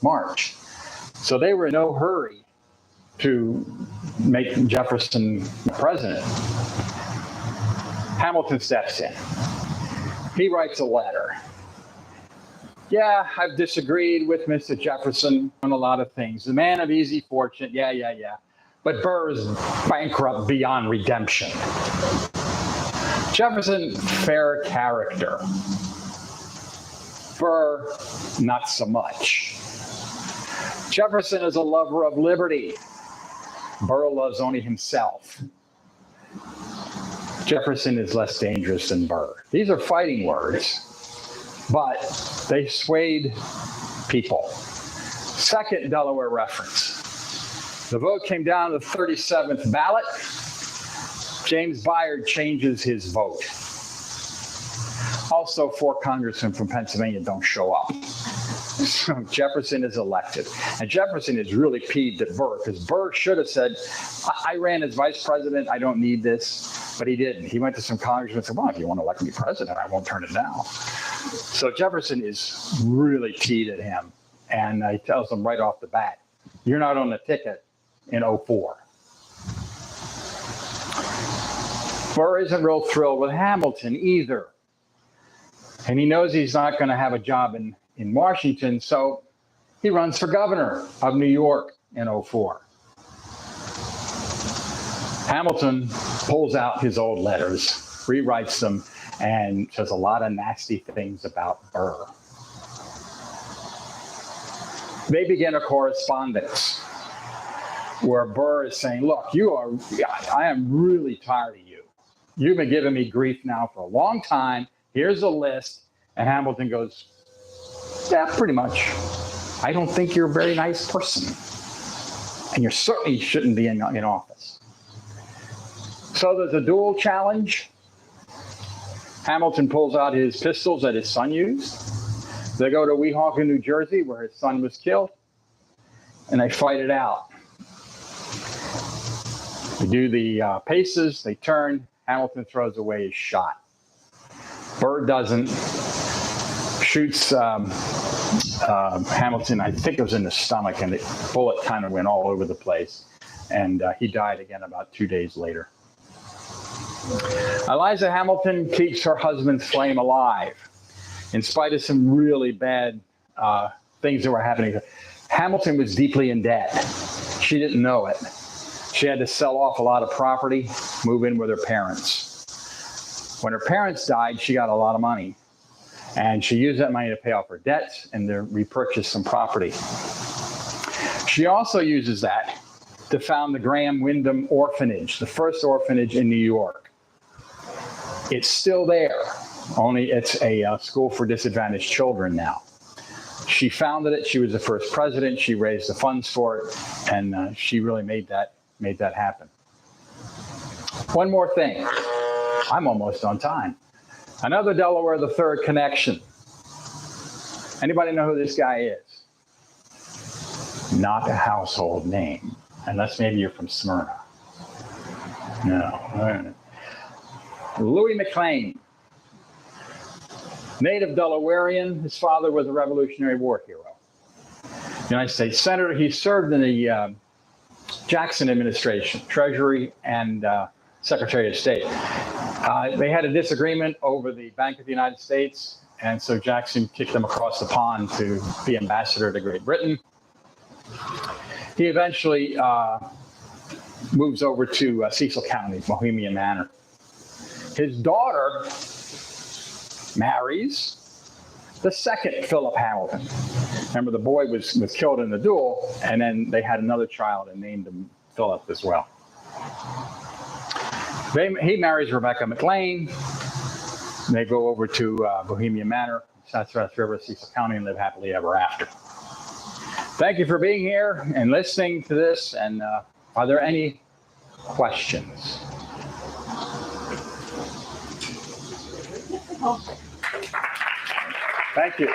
March. So they were in no hurry to make Jefferson president. Hamilton steps in. He writes a letter. Yeah, I've disagreed with Mr. Jefferson on a lot of things. The man of easy fortune, yeah. But Burr is bankrupt beyond redemption. Jefferson, fair character. Burr, not so much. Jefferson is a lover of liberty. Burr loves only himself. Jefferson is less dangerous than Burr. These are fighting words, but they swayed people. Second Delaware reference. The vote came down to the 37th ballot. James Bayard changes his vote. Also, 4 congressmen from Pennsylvania don't show up. So Jefferson is elected. And Jefferson is really peeved at Burr because Burr should have said, I ran as vice president. I don't need this. But he didn't. He went to some congressmen and said, well, if you want to elect me president, I won't turn it down. So Jefferson is really peeved at him. And he tells him right off the bat, you're not on the ticket in 04. Burr isn't real thrilled with Hamilton either. And he knows he's not going to have a job in Washington, so he runs for governor of New York in 04. Hamilton pulls out his old letters, rewrites them, and says a lot of nasty things about Burr. They begin a correspondence where Burr is saying, look, I am really tired of you. You've been giving me grief now for a long time. Here's a list. And Hamilton goes, yeah, pretty much. I don't think you're a very nice person. And you certainly shouldn't be in office. So there's a dual challenge. Hamilton pulls out his pistols that his son used. They go to Weehawken, New Jersey, where his son was killed. And they fight it out. They do the paces, they turn. Hamilton throws away his shot. Burr doesn't. Shoots Hamilton, I think it was in the stomach, and the bullet kind of went all over the place. And he died again about 2 days later. Eliza Hamilton keeps her husband's flame alive, in spite of some really bad things that were happening. Hamilton was deeply in debt. She didn't know it. She had to sell off a lot of property, move in with her parents. When her parents died, she got a lot of money. And she used that money to pay off her debts and to repurchase some property. She also uses that to found the Graham Windham Orphanage, the first orphanage in New York. It's still there, only it's a school for disadvantaged children now. She founded it. She was the first president. She raised the funds for it, and she really made that happen. One more thing. I'm almost on time. Another Delaware the Third connection. Anybody know who this guy is? Not a household name, unless maybe you're from Smyrna. No. Louis McLean, native Delawarean. His father was a Revolutionary War hero. United States Senator. He served in the Jackson administration, Treasury, and Secretary of State. They had a disagreement over the Bank of the United States, and so Jackson kicked them across the pond to be ambassador to Great Britain. He eventually moves over to Cecil County, Bohemian Manor. His daughter marries the second Philip Hamilton. Remember, the boy was killed in the duel, and then they had another child and named him Philip as well. He marries Rebecca McLean. They go over to Bohemian Manor, Southwest River, Cecil County, and live happily ever after. Thank you for being here and listening to this. And are there any questions? Thank you.